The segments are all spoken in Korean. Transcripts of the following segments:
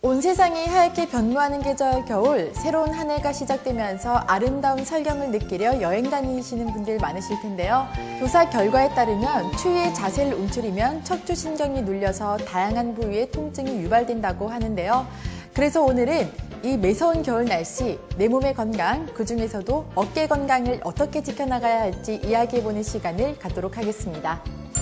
온 세상이 하얗게 변모하는 계절 겨울, 새로운 한 해가 시작되면서 아름다운 설경을 느끼려 여행 다니시는 분들 많으실 텐데요. 조사 결과에 따르면 추위에 자세를 움츠리면 척추신경이 눌려서 다양한 부위에 통증이 유발된다고 하는데요. 그래서 오늘은 이 매서운 겨울 날씨, 내 몸의 건강, 그중에서도 어깨 건강을 어떻게 지켜나가야 할지 이야기해보는 시간을 갖도록 하겠습니다.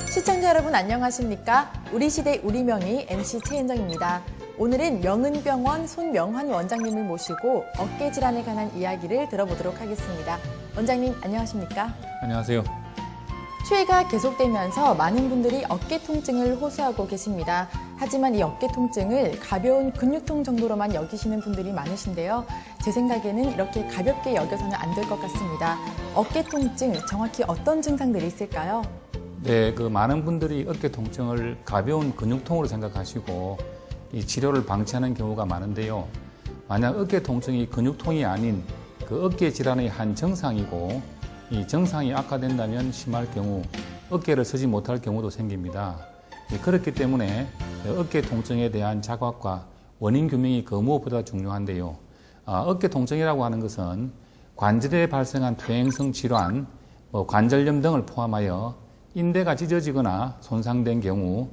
시청자 여러분 안녕하십니까? 우리 시대 우리 명의 MC 최은정입니다. 오늘은 명은병원 손명환 원장님을 모시고 어깨 질환에 관한 이야기를 들어보도록 하겠습니다. 원장님 안녕하십니까? 안녕하세요. 추위가 계속되면서 많은 분들이 어깨 통증을 호소하고 계십니다. 하지만 이 어깨 통증을 가벼운 근육통 정도로만 여기시는 분들이 많으신데요. 제 생각에는 이렇게 가볍게 여겨서는 안 될 것 같습니다. 어깨 통증 정확히 어떤 증상들이 있을까요? 네, 많은 분들이 어깨 통증을 가벼운 근육통으로 생각하시고 이 치료를 방치하는 경우가 많은데요. 만약 어깨 통증이 근육통이 아닌 그 어깨 질환의 한 증상이고 이 증상이 악화된다면 심할 경우 어깨를 서지 못할 경우도 생깁니다. 그렇기 때문에 어깨 통증에 대한 자각과 원인 규명이 그 무엇보다 중요한데요. 어깨 통증이라고 하는 것은 관절에 발생한 퇴행성 질환, 관절염 등을 포함하여 인대가 찢어지거나 손상된 경우,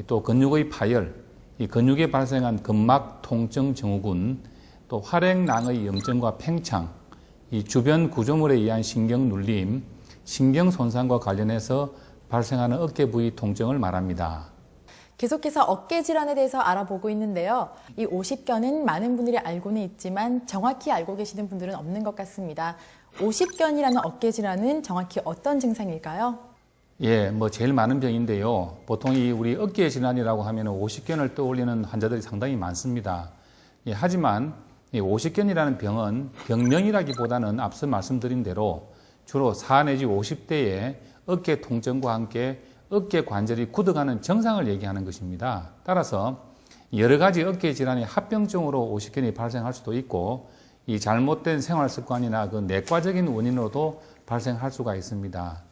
또 근육의 파열, 이 근육에 발생한 근막 통증 증후군, 또 활액낭의 염증과 팽창, 이 주변 구조물에 의한 신경 눌림, 신경 손상과 관련해서 발생하는 어깨 부위 통증을 말합니다. 계속해서 어깨 질환에 대해서 알아보고 있는데요. 이 오십견은 많은 분들이 알고는 있지만 정확히 알고 계시는 분들은 없는 것 같습니다. 오십견이라는 어깨 질환은 정확히 어떤 증상일까요? 예, 제일 많은 병인데요. 보통 우리 어깨 질환이라고 하면 오십견을 떠올리는 환자들이 상당히 많습니다. 예, 하지만 이 오십견이라는 병은 병명이라기보다는 앞서 말씀드린 대로 주로 4 내지 50대의 어깨 통증과 함께 어깨 관절이 굳어가는 증상을 얘기하는 것입니다. 따라서 여러 가지 어깨 질환의 합병증으로 오십견이 발생할 수도 있고 이 잘못된 생활 습관이나 그 내과적인 원인으로도 발생할 수가 있습니다.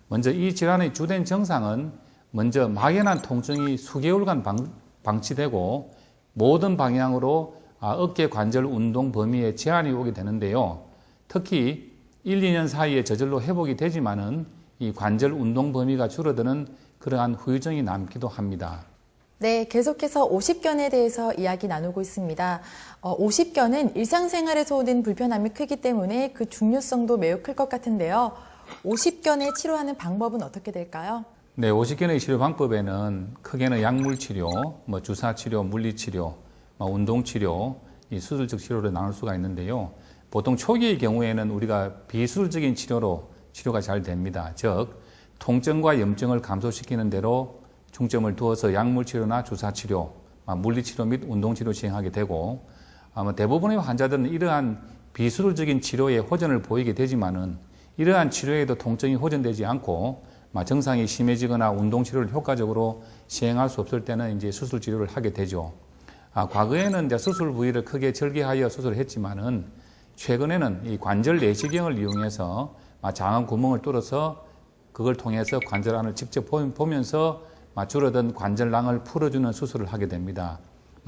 먼저 이 질환의 주된 증상은 먼저 막연한 통증이 수개월간 방치되고 모든 방향으로 어깨 관절 운동 범위에 제한이 오게 되는데요. 특히 1, 2년 사이에 저절로 회복이 되지만은 이 관절 운동 범위가 줄어드는 그러한 후유증이 남기도 합니다. 네, 계속해서 오십견에 대해서 이야기 나누고 있습니다. 오십견은 일상생활에서 오는 불편함이 크기 때문에 그 중요성도 매우 클 것 같은데요. 오십견을 치료하는 방법은 어떻게 될까요? 네, 오십견의 치료 방법에는 크게는 약물치료, 주사치료, 물리치료, 운동치료, 이 수술적 치료를 나눌 수가 있는데요. 보통 초기의 경우에는 우리가 비수술적인 치료가 잘 됩니다. 즉, 통증과 염증을 감소시키는 대로 중점을 두어서 약물치료나 주사치료, 물리치료 및 운동치료 시행하게 되고 대부분의 환자들은 이러한 비수술적인 치료에 호전을 보이게 되지만은 이러한 치료에도 통증이 호전되지 않고 증상이 심해지거나 운동치료를 효과적으로 시행할 수 없을 때는 이제 수술 치료를 하게 되죠. 과거에는 이제 수술 부위를 크게 절개하여 수술을 했지만은 최근에는 이 관절 내시경을 이용해서 장암 구멍을 뚫어서 그걸 통해서 관절 안을 직접 보면서 줄어든 관절낭을 풀어주는 수술을 하게 됩니다.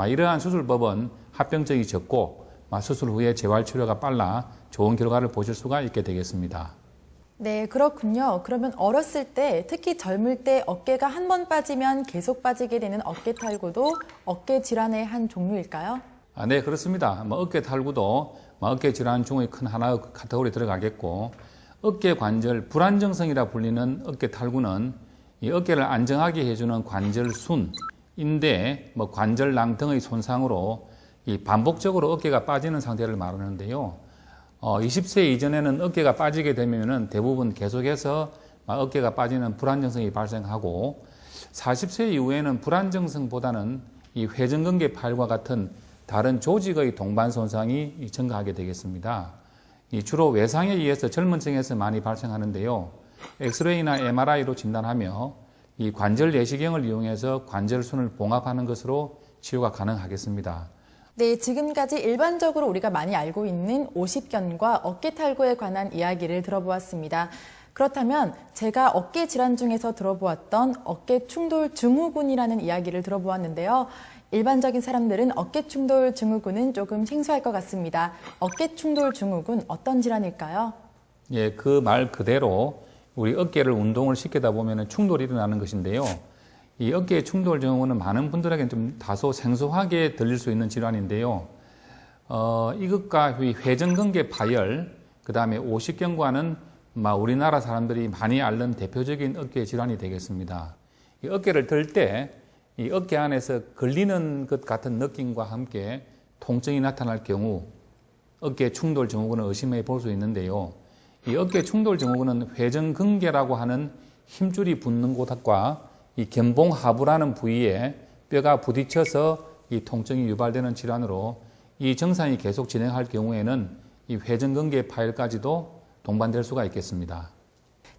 이러한 수술법은 합병증이 적고 수술 후에 재활치료가 빨라 좋은 결과를 보실 수가 있게 되겠습니다. 네, 그렇군요. 그러면 어렸을 때, 특히 젊을 때 어깨가 한 번 빠지면 계속 빠지게 되는 어깨 탈구도 어깨 질환의 한 종류일까요? 네, 그렇습니다. 어깨 탈구도 어깨 질환 중의 큰 하나 카테고리에 들어가겠고 어깨 관절 불안정성이라 불리는 어깨 탈구는 이 어깨를 안정하게 해주는 관절순, 인대, 관절낭 등의 손상으로 이 반복적으로 어깨가 빠지는 상태를 말하는데요. 20세 이전에는 어깨가 빠지게 되면은 대부분 계속해서 어깨가 빠지는 불안정성이 발생하고 40세 이후에는 불안정성보다는 이 회전근개 파열과 같은 다른 조직의 동반 손상이 증가하게 되겠습니다. 주로 외상에 의해서 젊은 층에서 많이 발생하는데요. 엑스레이나 MRI로 진단하며 이 관절 내시경을 이용해서 관절순을 봉합하는 것으로 치료가 가능하겠습니다. 네, 지금까지 일반적으로 우리가 많이 알고 있는 오십견과 어깨 탈구에 관한 이야기를 들어보았습니다. 그렇다면 제가 어깨 질환 중에서 들어보았던 어깨 충돌 증후군이라는 이야기를 들어보았는데요. 일반적인 사람들은 어깨충돌 증후군은 조금 생소할 것 같습니다. 어깨충돌 증후군 어떤 질환일까요? 예, 그 말 그대로 우리 어깨를 운동을 시키다 보면 충돌이 일어나는 것인데요. 이 어깨 충돌 증후군은 많은 분들에게 좀 다소 생소하게 들릴 수 있는 질환인데요. 이것과 회전근개 파열, 그 다음에 오십견과는 우리나라 사람들이 많이 앓는 대표적인 어깨 질환이 되겠습니다. 이 어깨를 들 때 이 어깨 안에서 걸리는 것 같은 느낌과 함께 통증이 나타날 경우 어깨 충돌 증후군을 의심해 볼 수 있는데요. 이 어깨 충돌 증후군은 회전근개라고 하는 힘줄이 붙는 곳과 이 견봉 하부라는 부위에 뼈가 부딪혀서 이 통증이 유발되는 질환으로 이 증상이 계속 진행할 경우에는 이 회전근개 파열까지도 동반될 수가 있겠습니다.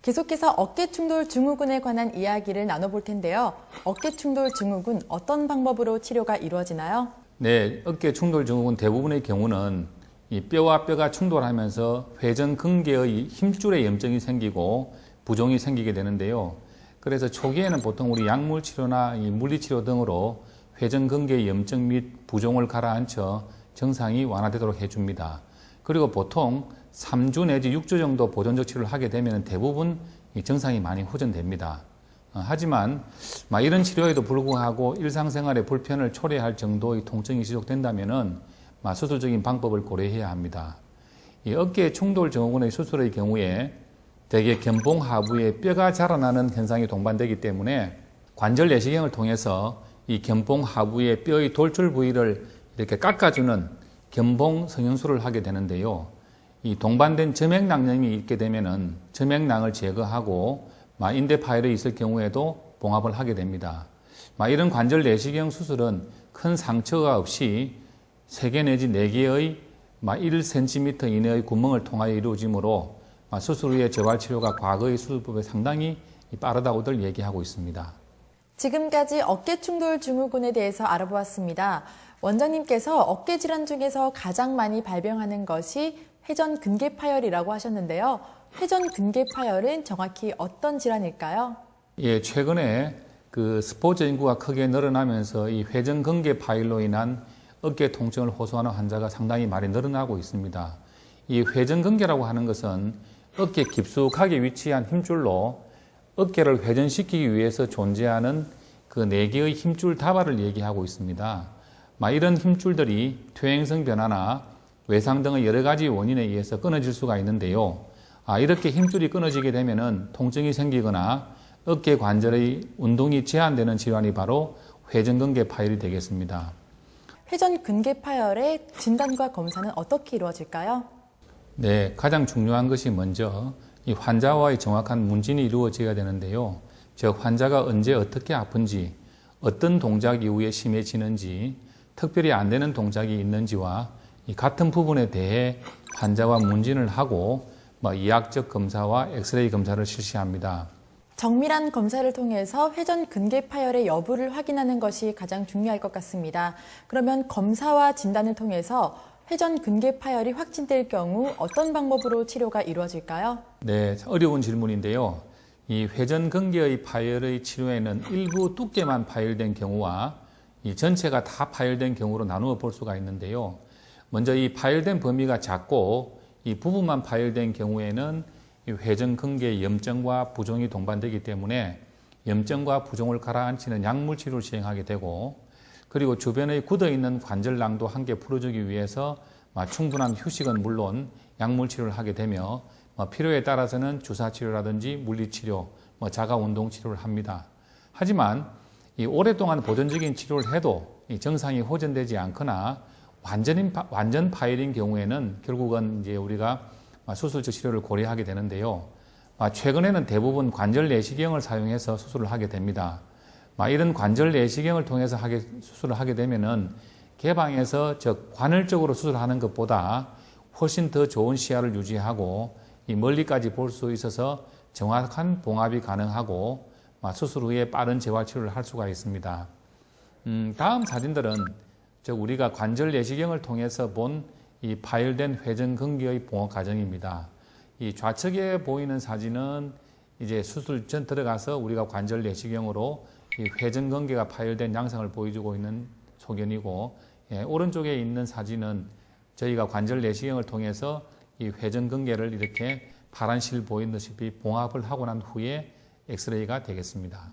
계속해서 어깨충돌 증후군에 관한 이야기를 나눠볼 텐데요. 어깨충돌 증후군 어떤 방법으로 치료가 이루어지나요? 네, 어깨 충돌 증후군 대부분의 경우는 이 뼈와 뼈가 충돌하면서 회전근개의 힘줄에 염증이 생기고 부종이 생기게 되는데요. 그래서 초기에는 보통 우리 약물치료나 이 물리치료 등으로 회전근개 염증 및 부종을 가라앉혀 증상이 완화되도록 해줍니다. 그리고 보통 3주 내지 6주 정도 보존적 치료를 하게 되면 대부분 이 증상이 많이 호전됩니다. 하지만 이런 치료에도 불구하고 일상생활의 불편을 초래할 정도의 통증이 지속된다면 수술적인 방법을 고려해야 합니다. 이 어깨 충돌 증후군의 수술의 경우에 대개 견봉 하부에 뼈가 자라나는 현상이 동반되기 때문에 관절 내시경을 통해서 이 견봉 하부의 뼈의 돌출 부위를 이렇게 깎아주는 견봉 성형술을 하게 되는데요. 이 동반된 점액낭염이 있게 되면은 점액낭을 제거하고 인대 파열이 있을 경우에도 봉합을 하게 됩니다. 이런 관절 내시경 수술은 큰 상처가 없이 3개 내지 4개의 1cm 이내의 구멍을 통하여 이루어지므로 수술 후의 재활치료가 과거의 수술법에 상당히 빠르다고들 얘기하고 있습니다. 지금까지 어깨충돌 증후군에 대해서 알아보았습니다. 원장님께서 어깨 질환 중에서 가장 많이 발병하는 것이 회전근개파열이라고 하셨는데요. 회전근개파열은 정확히 어떤 질환일까요? 예, 최근에 그 스포츠 인구가 크게 늘어나면서 이 회전근개 파열로 인한 어깨 통증을 호소하는 환자가 상당히 많이 늘어나고 있습니다. 이 회전근개라고 하는 것은 어깨 깊숙하게 위치한 힘줄로 어깨를 회전시키기 위해서 존재하는 그 4개의 힘줄 다발을 얘기하고 있습니다. 이런 힘줄들이 퇴행성 변화나 외상 등의 여러 가지 원인에 의해서 끊어질 수가 있는데요. 이렇게 힘줄이 끊어지게 되면은 통증이 생기거나 어깨 관절의 운동이 제한되는 질환이 바로 회전근개 파열이 되겠습니다. 회전근개파열의 진단과 검사는 어떻게 이루어질까요? 네, 가장 중요한 것이 먼저 이 환자와의 정확한 문진이 이루어져야 되는데요. 즉 환자가 언제 어떻게 아픈지, 어떤 동작 이후에 심해지는지, 특별히 안 되는 동작이 있는지와 이 같은 부분에 대해 환자와 문진을 하고 이학적 검사와 엑스레이 검사를 실시합니다. 정밀한 검사를 통해서 회전근개파열의 여부를 확인하는 것이 가장 중요할 것 같습니다. 그러면 검사와 진단을 통해서 회전근개파열이 확진될 경우 어떤 방법으로 치료가 이루어질까요? 네, 어려운 질문인데요. 이 회전근개의 파열의 치료에는 일부 두께만 파열된 경우와 이 전체가 다 파열된 경우로 나누어 볼 수가 있는데요. 먼저 이 파열된 범위가 작고 이 부분만 파열된 경우에는 이 회전근개 염증과 부종이 동반되기 때문에 염증과 부종을 가라앉히는 약물 치료를 시행하게 되고 그리고 주변에 굳어있는 관절낭도 함께 풀어주기 위해서 충분한 휴식은 물론 약물 치료를 하게 되며 필요에 따라서는 주사 치료라든지 물리치료, 자가운동 치료를 합니다. 하지만 이 오랫동안 보존적인 치료를 해도 이 증상이 호전되지 않거나 완전 파열인 경우에는 결국은 이제 우리가 수술적 치료를 고려하게 되는데요. 최근에는 대부분 관절 내시경을 사용해서 수술을 하게 됩니다. 이런 관절 내시경을 통해서 수술을 하게 되면은 개방해서 즉 관을적으로 수술하는 것보다 훨씬 더 좋은 시야를 유지하고 이 멀리까지 볼 수 있어서 정확한 봉합이 가능하고 수술 후에 빠른 재활 치료를 할 수가 있습니다. 다음 사진들은 즉 우리가 관절 내시경을 통해서 본 이 파열된 회전근개의 봉합 과정입니다. 이 좌측에 보이는 사진은 이제 수술 전 들어가서 우리가 관절 내시경으로 이 회전근개가 파열된 양상을 보여주고 있는 소견이고, 오른쪽에 있는 사진은 저희가 관절 내시경을 통해서 이 회전근개를 이렇게 파란 실 보이듯이 봉합을 하고 난 후에 엑스레이가 되겠습니다.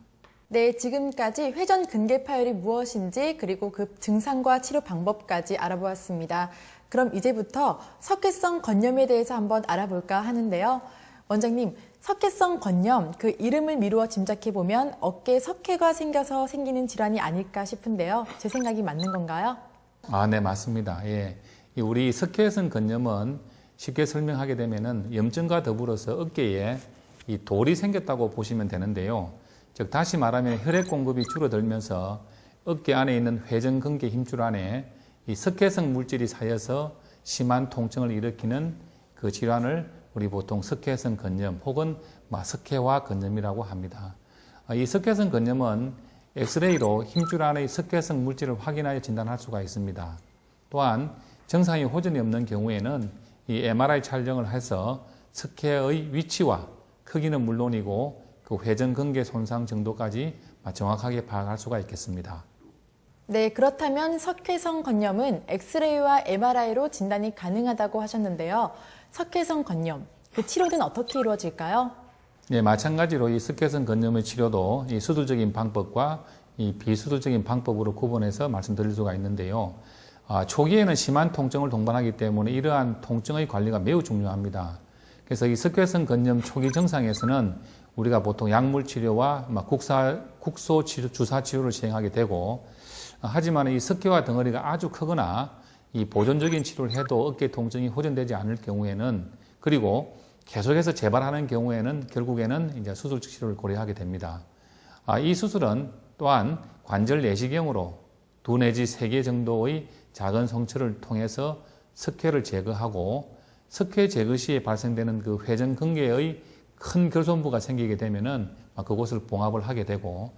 네, 지금까지 회전 근개 파열이 무엇인지 그리고 그 증상과 치료 방법까지 알아보았습니다. 그럼 이제부터 석회성 건염에 대해서 한번 알아볼까 하는데요. 원장님, 석회성 건염, 그 이름을 미루어 짐작해보면 어깨에 석회가 생겨서 생기는 질환이 아닐까 싶은데요. 제 생각이 맞는 건가요? 네, 맞습니다. 예. 우리 석회성 건염은 쉽게 설명하게 되면은 염증과 더불어서 어깨에 이 돌이 생겼다고 보시면 되는데요. 즉, 다시 말하면 혈액 공급이 줄어들면서 어깨 안에 있는 회전근개 힘줄 안에 이 석회성 물질이 쌓여서 심한 통증을 일으키는 그 질환을 우리 보통 석회성 건염 혹은 석회화 건염이라고 합니다. 이 석회성 건염은 엑스레이로 힘줄 안의 석회성 물질을 확인하여 진단할 수가 있습니다. 또한 정상이 호전이 없는 경우에는 이 MRI 촬영을 해서 석회의 위치와 크기는 물론이고 그 회전근개 손상 정도까지 정확하게 파악할 수가 있겠습니다. 네, 그렇다면 석회성 건염은 엑스레이와 MRI로 진단이 가능하다고 하셨는데요. 석회성 건염, 그 치료는 어떻게 이루어질까요? 네, 마찬가지로 이 석회성 건염의 치료도 이 수술적인 방법과 이 비수술적인 방법으로 구분해서 말씀드릴 수가 있는데요. 초기에는 심한 통증을 동반하기 때문에 이러한 통증의 관리가 매우 중요합니다. 그래서 이 석회성 건염 초기 증상에서는 우리가 보통 약물 치료와 국소 치료, 주사 치료를 시행하게 되고, 하지만 이 석회화 덩어리가 아주 크거나 이 보존적인 치료를 해도 어깨 통증이 호전되지 않을 경우에는, 그리고 계속해서 재발하는 경우에는 결국에는 이제 수술적 치료를 고려하게 됩니다. 이 수술은 또한 관절 내시경으로 2 내지 3개 정도의 작은 성처를 통해서 석회를 제거하고, 석회 제거 시에 발생되는 그 회전근개의 큰 결손부가 생기게 되면은 그곳을 봉합을 하게 되고,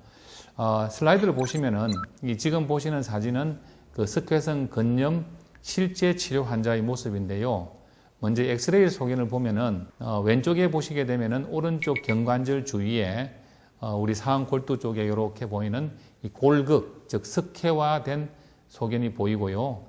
슬라이드를 보시면은 이 지금 보시는 사진은 그 석회성 건염 실제 치료 환자의 모습인데요. 먼저 엑스레이 소견을 보면은 왼쪽에 보시게 되면은 오른쪽 경관절 주위에 우리 상완 골두 쪽에 이렇게 보이는 이 골극, 즉 석회화된 소견이 보이고요.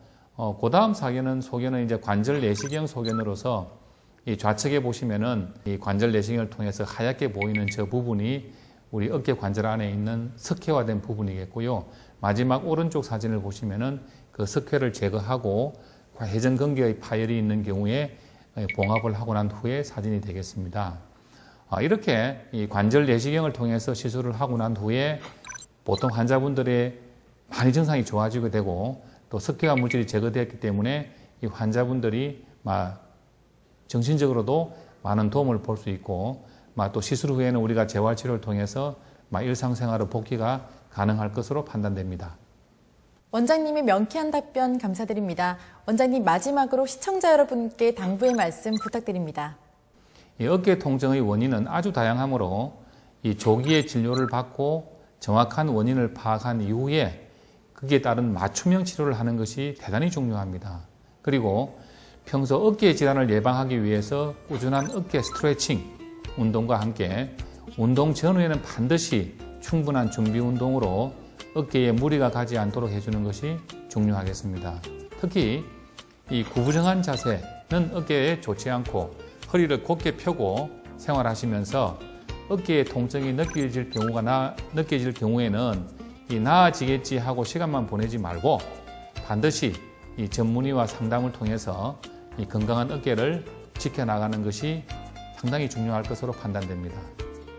그 다음 소견은 이제 관절 내시경 소견으로서 이 좌측에 보시면은 이 관절 내시경을 통해서 하얗게 보이는 저 부분이 우리 어깨 관절 안에 있는 석회화된 부분이겠고요. 마지막 오른쪽 사진을 보시면은 그 석회를 제거하고 회전근개의 파열이 있는 경우에 봉합을 하고 난 후에 사진이 되겠습니다. 이렇게 이 관절 내시경을 통해서 시술을 하고 난 후에 보통 환자분들의 많이 증상이 좋아지게 되고 또 석회화 물질이 제거되었기 때문에 이 환자분들이 정신적으로도 많은 도움을 볼 수 있고 또 시술 후에는 우리가 재활치료를 통해서 일상생활의 복귀가 가능할 것으로 판단됩니다. 원장님의 명쾌한 답변 감사드립니다. 원장님, 마지막으로 시청자 여러분께 당부의 말씀 부탁드립니다. 이 어깨 통증의 원인은 아주 다양하므로 이 조기에 진료를 받고 정확한 원인을 파악한 이후에 거기에 따른 맞춤형 치료를 하는 것이 대단히 중요합니다. 그리고 평소 어깨 질환을 예방하기 위해서 꾸준한 어깨 스트레칭 운동과 함께 운동 전후에는 반드시 충분한 준비 운동으로 어깨에 무리가 가지 않도록 해주는 것이 중요하겠습니다. 특히 이 구부정한 자세는 어깨에 좋지 않고 허리를 곧게 펴고 생활하시면서 어깨에 통증이 느껴질 경우에는 이 나아지겠지 하고 시간만 보내지 말고 반드시 이 전문의와 상담을 통해서 이 건강한 어깨를 지켜나가는 것이 상당히 중요할 것으로 판단됩니다.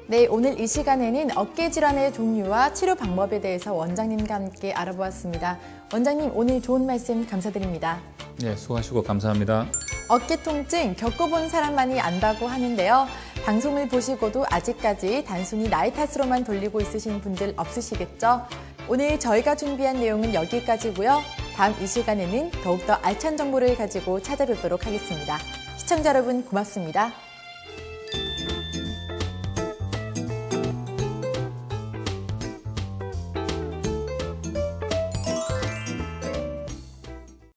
네, 오늘 이 시간에는 어깨 질환의 종류와 치료 방법에 대해서 원장님과 함께 알아보았습니다. 원장님, 오늘 좋은 말씀 감사드립니다. 네, 수고하시고 감사합니다. 어깨 통증 겪어본 사람만이 안다고 하는데요. 방송을 보시고도 아직까지 단순히 나의 탓으로만 돌리고 있으신 분들 없으시겠죠? 오늘 저희가 준비한 내용은 여기까지고요. 다음 이 시간에는 더욱더 알찬 정보를 가지고 찾아뵙도록 하겠습니다. 시청자 여러분 고맙습니다.